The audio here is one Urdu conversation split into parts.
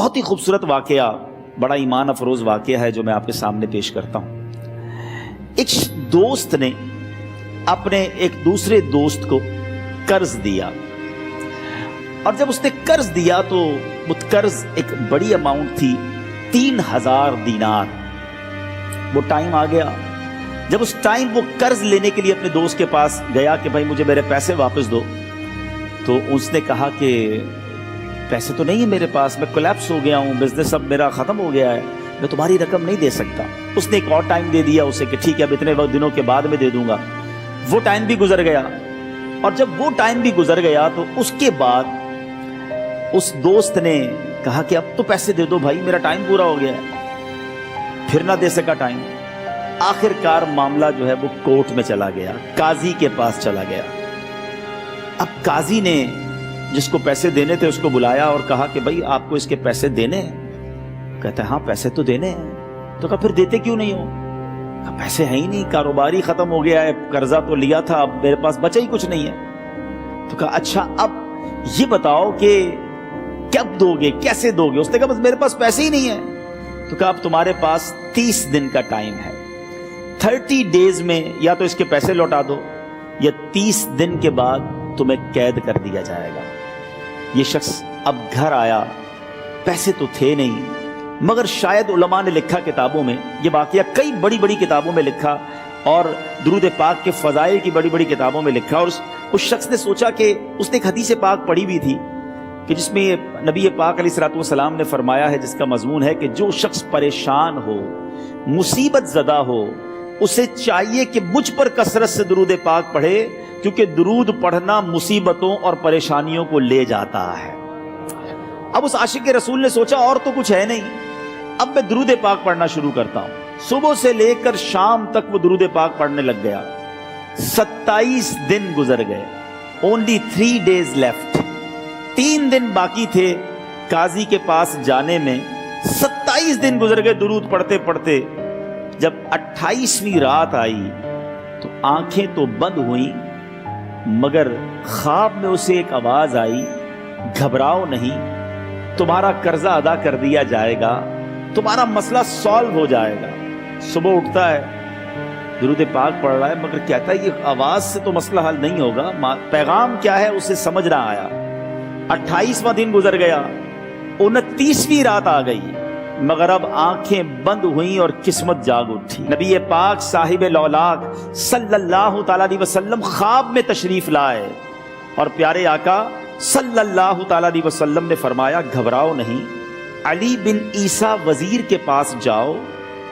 بہت ہی خوبصورت واقعہ، بڑا ایمان افروز واقعہ ہے جو میں آپ کے سامنے پیش کرتا ہوں۔ ایک دوست نے اپنے ایک دوسرے دوست کو قرض دیا، اور جب اس نے قرض دیا تو وہ قرض ایک بڑی اماؤنٹ تھی، 3000 دینار۔ وہ ٹائم آ گیا جب اس ٹائم وہ قرض لینے کے لیے اپنے دوست کے پاس گیا کہ بھائی مجھے میرے پیسے واپس دو، تو اس نے کہا کہ پیسے تو نہیں ہے میرے پاس، میں کولیپس ہو گیا ہوں، بزنس اب میرا ختم ہو گیا ہے، میں تمہاری رقم نہیں دے سکتا۔ اس نے ایک اور ٹائم دے دیا اسے کہ ٹھیک ہے اب اتنے دنوں کے بعد میں دے دوں گا۔ وہ ٹائم بھی گزر گیا، اور جب وہ ٹائم بھی گزر گیا تو اس کے بعد اس دوست نے کہا کہ اب تو پیسے دے دو بھائی، میرا ٹائم پورا ہو گیا ہے، پھر نہ دے سکا ٹائم۔ آخر کار معاملہ جو ہے وہ کورٹ میں چلا گیا، قاضی کے پاس چلا گیا۔ اب قاضی نے جس کو پیسے دینے تھے اس کو بلایا اور کہا کہ بھائی آپ کو اس کے پیسے دینے ہیں؟ کہتا ہے ہاں پیسے تو دینے ہیں۔ تو کہا پھر دیتے کیوں نہیں ہو؟ کہا پیسے ہیں ہی نہیں، کاروباری ختم ہو گیا ہے، قرضہ تو لیا تھا، اب میرے پاس بچا ہی کچھ نہیں ہے۔ تو کہا اچھا اب یہ بتاؤ کہ کب دو گے، کیسے دو گے؟ اس نے کہا بس میرے پاس پیسے ہی نہیں ہیں۔ تو کہا اب تمہارے پاس 30 دن کا ٹائم ہے، 30 ڈیز میں یا تو اس کے پیسے لوٹا دو یا 30 دن کے بعد تمہیں قید کر دیا جائے گا۔ یہ شخص اب گھر آیا، پیسے تو تھے نہیں، مگر شاید علماء نے لکھا کتابوں میں، یہ واقعہ کئی بڑی بڑی کتابوں میں لکھا اور درود پاک کے فضائل کی بڑی بڑی کتابوں میں لکھا، اور اس شخص نے سوچا کہ اس نے ایک حدیث پاک پڑھی بھی تھی کہ جس میں نبی پاک علیہ الصلوۃ والسلام نے فرمایا ہے، جس کا مضمون ہے کہ جو شخص پریشان ہو، مصیبت زدہ ہو، اسے چاہیے کہ مجھ پر کثرت سے درود پاک پڑھے، کیونکہ درود پڑھنا مصیبتوں اور پریشانیوں کو لے جاتا ہے۔ اب اس عاشق رسول نے سوچا اور تو کچھ ہے نہیں، اب میں درود پاک پڑھنا شروع کرتا ہوں۔ صبح سے لے کر شام تک وہ درود پاک پڑھنے لگ گیا۔ 27 دن گزر گئے، only 3 days left، 3 دن باقی تھے قاضی کے پاس جانے میں۔ 27 دن گزر گئے درود پڑھتے پڑھتے۔ جب 28ویں رات آئی تو آنکھیں تو بند ہوئیں، مگر خواب میں اسے ایک آواز آئی، گھبراؤ نہیں، تمہارا قرضہ ادا کر دیا جائے گا، تمہارا مسئلہ سالو ہو جائے گا۔ صبح اٹھتا ہے، درود پاک پڑھ رہا ہے، مگر کہتا ہے یہ آواز سے تو مسئلہ حل نہیں ہوگا، پیغام کیا ہے اسے سمجھ نہ آیا۔ 28واں دن گزر گیا، 29ویں رات آ گئی، مگر اب آنکھیں بند ہوئیں اور قسمت جاگ اٹھی۔ نبی پاک صاحب لولاک صلی اللہ تعالیٰ علیہ وسلم خواب میں تشریف لائے، اور پیارے آقا صلی اللہ تعالیٰ علیہ وسلم نے فرمایا گھبراؤ نہیں، علی بن عیسیٰ وزیر کے پاس جاؤ،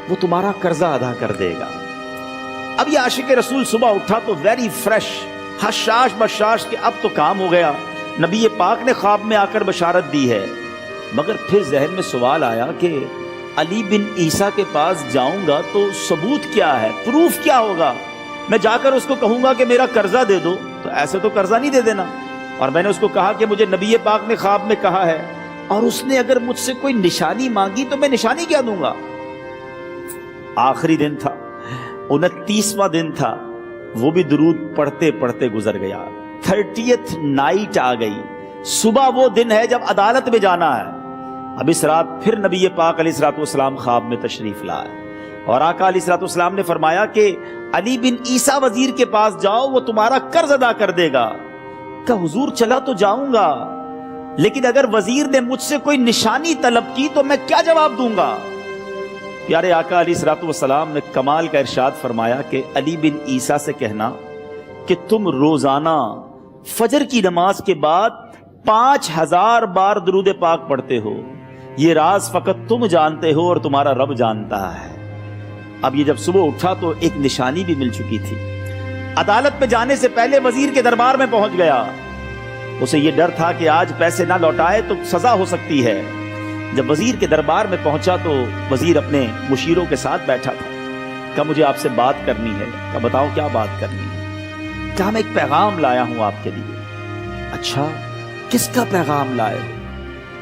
وہ تمہارا قرضہ ادا کر دے گا۔ اب یہ عاشق رسول صبح اٹھا تو ویری فریش، حشاش بشاش کہ اب تو کام ہو گیا، نبی پاک نے خواب میں آ کر بشارت دی ہے۔ مگر پھر ذہن میں سوال آیا کہ علی بن عیسیٰ کے پاس جاؤں گا تو ثبوت کیا ہے، پروف کیا ہوگا؟ میں جا کر اس کو کہوں گا کہ میرا قرضہ دے دو، تو ایسے تو قرضہ نہیں دے دینا، اور میں نے اس کو کہا کہ مجھے نبی پاک نے خواب میں کہا ہے، اور اس نے اگر مجھ سے کوئی نشانی مانگی تو میں نشانی کیا دوں گا؟ آخری دن تھا، 29واں دن تھا، وہ بھی درود پڑھتے پڑھتے گزر گیا۔ 30th نائٹ آ گئی، صبح وہ دن ہے جب عدالت میں جانا ہے۔ اب اس رات پھر نبی پاک علیہ الصلوۃ والسلام خواب میں تشریف لائے، اور آقا علیہ الصلوۃ والسلام نے فرمایا کہ علی بن عیسیٰ وزیر کے پاس جاؤ، وہ تمہارا قرض ادا کر دے گا۔ کہ حضور چلا تو جاؤں گا، لیکن اگر وزیر نے مجھ سے کوئی نشانی طلب کی تو میں کیا جواب دوں گا؟ پیارے آقا علیہ الصلوۃ والسلام نے کمال کا ارشاد فرمایا کہ علی بن عیسیٰ سے کہنا کہ تم روزانہ فجر کی نماز کے بعد 5000 بار درود پاک پڑھتے ہو، یہ راز فقط تم جانتے ہو اور تمہارا رب جانتا ہے۔ اب یہ جب صبح اٹھا تو ایک نشانی بھی مل چکی تھی۔ عدالت میں جانے سے پہلے وزیر کے دربار میں پہنچ گیا، اسے یہ ڈر تھا کہ آج پیسے نہ لوٹائے تو سزا ہو سکتی ہے۔ جب وزیر کے دربار میں پہنچا تو وزیر اپنے مشیروں کے ساتھ بیٹھا تھا۔ کہا مجھے آپ سے بات کرنی ہے۔ کہا بتاؤ کیا بات کرنی ہے؟ کہا میں ایک پیغام لایا ہوں آپ کے لیے۔ اچھا کس کا پیغام لائے؟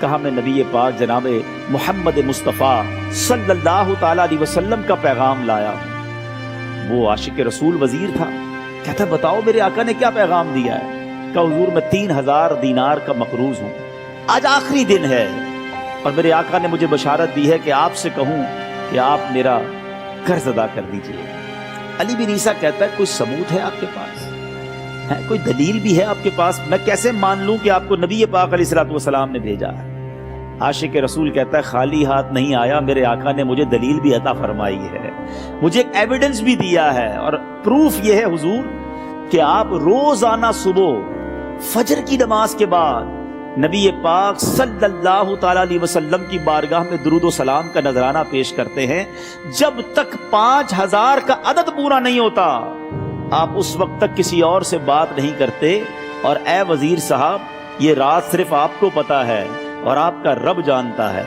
کہا میں نبی پاک جناب محمد مصطفیٰ صلی اللہ تعالیٰ علیہ وسلم کا پیغام لایا ہوں۔ وہ عاشق رسول وزیر تھا، کہتا بتاؤ میرے آقا نے کیا پیغام دیا ہے؟ کہا حضور میں 3000 دینار کا مقروض ہوں، آج آخری دن ہے، اور میرے آقا نے مجھے بشارت دی ہے کہ آپ سے کہوں کہ آپ میرا قرض ادا کر دیجئے۔ علی بن عیسیٰ کہتا ہے کوئی ثبوت ہے آپ کے پاس؟ ہے کوئی دلیل بھی ہے آپ کے پاس؟ میں کیسے مان لوں کہ آپ کو نبی پاک علیہ الصلوۃ والسلام نے بھیجا ہے؟ عاشق رسول کہتا ہے خالی ہاتھ نہیں آیا، میرے آقا نے مجھے دلیل بھی عطا فرمائی ہے، مجھے ایک ایویڈنس بھی دیا ہے، اور پروف یہ ہے حضور کہ آپ روزانہ صبح فجر کی نماز کے بعد نبی پاک صلی اللہ تعالی علیہ وسلم کی بارگاہ میں درود و سلام کا نذرانہ پیش کرتے ہیں۔ جب تک 5000 کا عدد پورا نہیں ہوتا آپ اس وقت تک کسی اور سے بات نہیں کرتے، اور اے وزیر صاحب یہ رات صرف آپ کو پتا ہے اور آپ کا رب جانتا ہے۔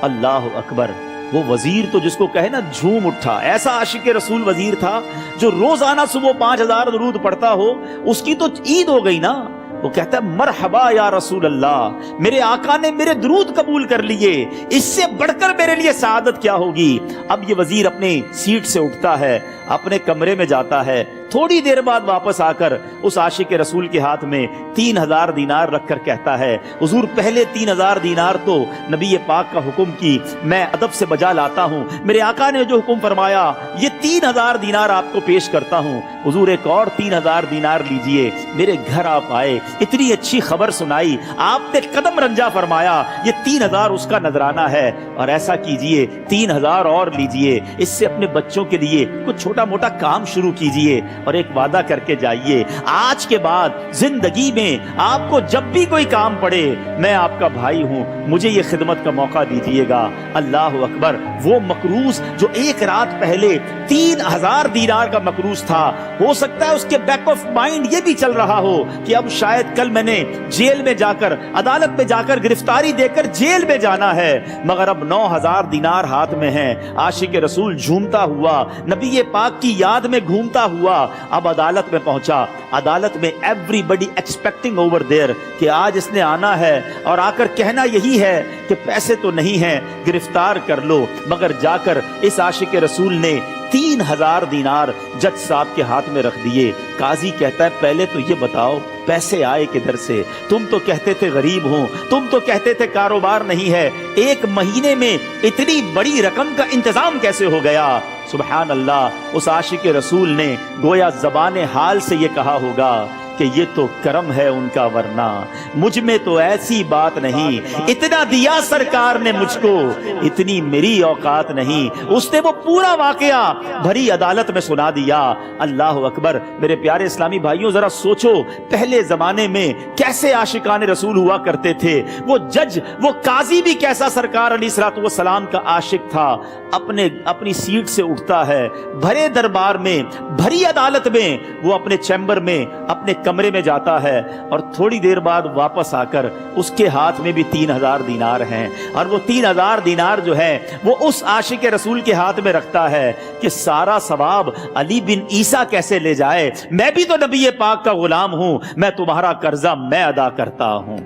اللہ اکبر۔ وہ وزیر تو جس کو کہے نا جھوم اٹھا، ایسا عاشق رسول وزیر تھا جو روزانہ صبح 5000 درود پڑھتا ہو، اس کی تو عید ہو گئی نا۔ وہ کہتا ہے مرحبا یا رسول اللہ، میرے آقا نے میرے درود قبول کر لیے، اس سے بڑھ کر میرے لیے سعادت کیا ہوگی۔ اب یہ وزیر اپنی سیٹ سے اٹھتا ہے، اپنے کمرے میں جاتا ہے، تھوڑی دیر بعد واپس آ کر اس عاشق رسول کے ہاتھ میں 3000 دینار رکھ کر کہتا ہے حضور پہلے 3000 دینار تو نبی پاک کا حکم کی میں ادب سے بجا لاتا ہوں، میرے آقا نے جو حکم فرمایا یہ 3000 دینار آپ کو پیش کرتا ہوں، حضور ایک اور 3000 دینار لیجئے۔ میرے گھر آپ آئے، اتنی اچھی خبر سنائی، آپ نے قدم رنجا فرمایا، یہ 3000 اس کا نذرانہ ہے، اور ایسا کیجئے 3000 اور لیجئے، اس سے اپنے بچوں کے لیے کچھ چھوٹا موٹا کام شروع کیجئے، اور ایک وعدہ کر کے جائیے آج کے بعد زندگی میں آپ کو جب بھی کوئی کام پڑے میں آپ کا بھائی ہوں، مجھے یہ خدمت کا موقع دیجئے گا۔ اللہ اکبر۔ وہ مقروض جو ایک رات پہلے 3000 دینار کا مقروض تھا، ہو سکتا ہے اس کے بیک آف مائنڈ یہ بھی چل رہا ہو کہ اب شاید کل میں نے جیل میں جا کر عدالت میں جا کر گرفتاری دے کر جیل میں جانا ہے، مگر اب 9000 دینار ہاتھ میں ہیں۔ عاشق رسول جھومتا ہوا نبی پاک کی یاد میں گھومتا ہوا اب عدالت میں پہنچا۔ عدالت میں everybody expecting over there کہ آج اس نے آنا ہے اور آ کر کہنا یہی ہے کہ پیسے تو نہیں ہیں، گرفتار کر لو، مگر جا کر اس عاشق رسول نے 3000 دینار جج صاحب کے ہاتھ میں رکھ دیے۔ قاضی کہتا ہے پہلے تو یہ بتاؤ پیسے آئے کدھر سے؟ تم تو کہتے تھے غریب ہوں، تم تو کہتے تھے کاروبار نہیں ہے، ایک مہینے میں اتنی بڑی رقم کا انتظام کیسے ہو گیا؟ سبحان اللہ۔ اس عاشق رسول نے گویا زبان حال سے یہ کہا ہوگا کہ یہ تو کرم ہے ان کا، ورنہ مجھ میں تو ایسی بات نہیں، اتنا دیا سرکار نے مجھ کو، اتنی میری اوقات نہیں۔ اس نے وہ پورا واقعہ بھری عدالت میں سنا دیا۔ اللہ اکبر۔ میرے پیارے اسلامی بھائیوں ذرا سوچو پہلے زمانے میں کیسے عاشقان رسول ہوا کرتے تھے، وہ جج وہ قاضی بھی کیسا سرکار علیہ الصلوۃ والسلام کا عاشق تھا۔ اپنی سیٹ سے اٹھتا ہے، بھرے دربار میں بھری عدالت میں وہ اپنے چیمبر میں اپنے کمرے میں جاتا ہے، اور تھوڑی دیر بعد واپس آ کر اس کے ہاتھ میں بھی 3000 دینار ہیں، اور وہ 3000 دینار جو ہے وہ اس عاشق رسول کے ہاتھ میں رکھتا ہے کہ سارا ثواب علی بن عیسیٰ کیسے لے جائے، میں بھی تو نبی پاک کا غلام ہوں، میں تمہارا قرضہ میں ادا کرتا ہوں۔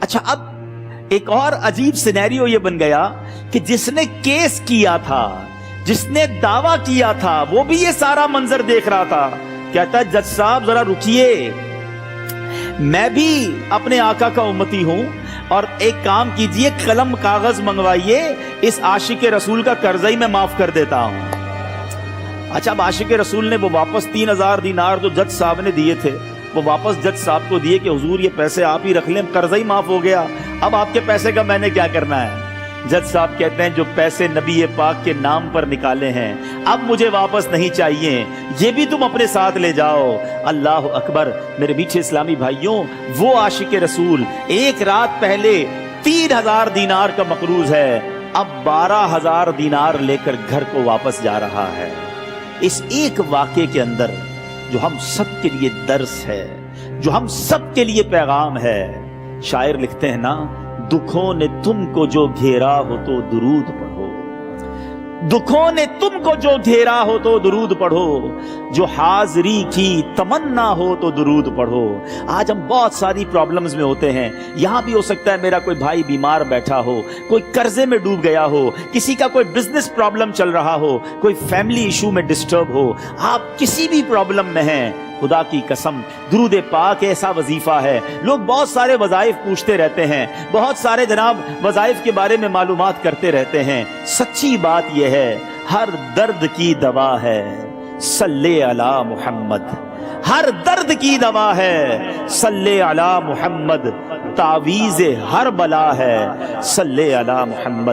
اچھا اب ایک اور عجیب سینیریو یہ بن گیا کہ جس نے کیس کیا تھا، جس نے دعویٰ کیا تھا، وہ بھی یہ سارا منظر دیکھ رہا تھا۔ کہتا ہے جج صاحب ذرا رکیے، میں بھی اپنے آقا کا امتی ہوں، اور ایک کام کیجئے قلم کاغذ منگوائیے، اس عاشق رسول کا قرضہ ہی میں معاف کر دیتا ہوں۔ اچھا اب عاشق رسول نے وہ واپس 3000 دینار جو جج صاحب نے دیے تھے وہ واپس جج صاحب کو دیے کہ حضور یہ پیسے آپ ہی رکھ لیں، قرضہ ہی معاف ہو گیا، اب آپ کے پیسے کا میں نے کیا کرنا ہے؟ جج صاحب کہتے ہیں جو پیسے نبی پاک کے نام پر نکالے ہیں اب مجھے واپس نہیں چاہیے، یہ بھی تم اپنے ساتھ لے جاؤ۔ اللہ اکبر۔ میرے میٹھے اسلامی بھائیوں وہ عاشق رسول ایک رات پہلے 3000 دینار کا مقروض ہے، اب 12000 دینار لے کر گھر کو واپس جا رہا ہے۔ اس ایک واقعے کے اندر جو ہم سب کے لیے درس ہے، جو ہم سب کے لیے پیغام ہے، شاعر لکھتے ہیں نا دکھوں نے تم کو جو گھیرا ہو تو درود پڑھو، دکھوں نے تم کو جو گھیرا ہو تو درود پڑھو، جو حاضری کی تمنا ہو تو درود پڑھو۔ آج ہم بہت ساری پرابلمز میں ہوتے ہیں، یہاں بھی ہو سکتا ہے میرا کوئی بھائی بیمار بیٹھا ہو، کوئی قرضے میں ڈوب گیا ہو، کسی کا کوئی بزنس پرابلم چل رہا ہو، کوئی فیملی ایشو میں ڈسٹرب ہو، آپ کسی بھی پرابلم میں ہیں، خدا کی قسم درود پاک ایسا وظیفہ ہے. لوگ بہت سارے وظائف پوچھتے رہتے ہیں, بہت سارے جناب وظائف کے بارے میں معلومات کرتے رہتے ہیں. سچی بات یہ ہے ہر درد کی دوا ہے صلی علی محمد. ہر درد کی دوا ہے صلی علی محمد. تعویذ ہر بلا ہے صلی علی محمد.